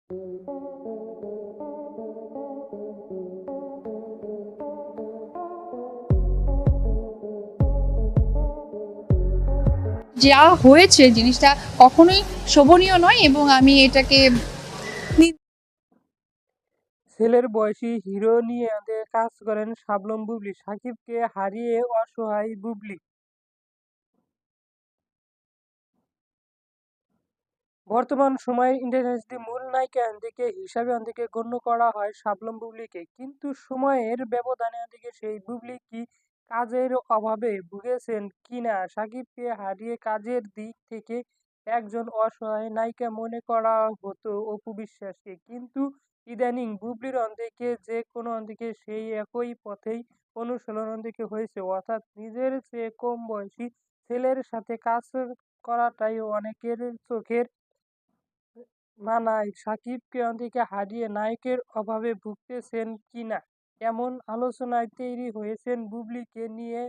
যা হয়েছে জিনিসটা কখনোই শোভনীয় নয় এবং আমি এটাকে ছেলের বয়সী হিরো নিয়ে কাজ করেন শাবনূর বুবলী, শাকিবকে হারিয়ে অসহায় বুবলী। বর্তমান সময়ে ইন্ডাস্ট্রির মূল নায়িকা হিসাবে গণ্য করা হয় শাবনূর বুবলীকে, কিন্তু সময়ের ব্যবধানে সেই বুবলী কি কাজের অভাবে ভুগেছেন কিনা শাকিবকে হারিয়ে কাজের দিক থেকে একজন অসহায় নায়িকা মনে করা হতো অপু বিশ্বাসকে, কিন্তু ইদানিং বুবলীর যে কোনো সেই একই পথেই অনুশীলন হয়েছে, অর্থাৎ নিজের চেয়ে কম বয়সী ছেলের সাথে কাজ করাটাই অনেকের চোখের মানায়। শাকিবকে হারিয়ে নায়কের অভাবে ভুগতেছেন কিনা এমন আলোচনায় তৈরি হয়েছেন বুবলীকে নিয়ে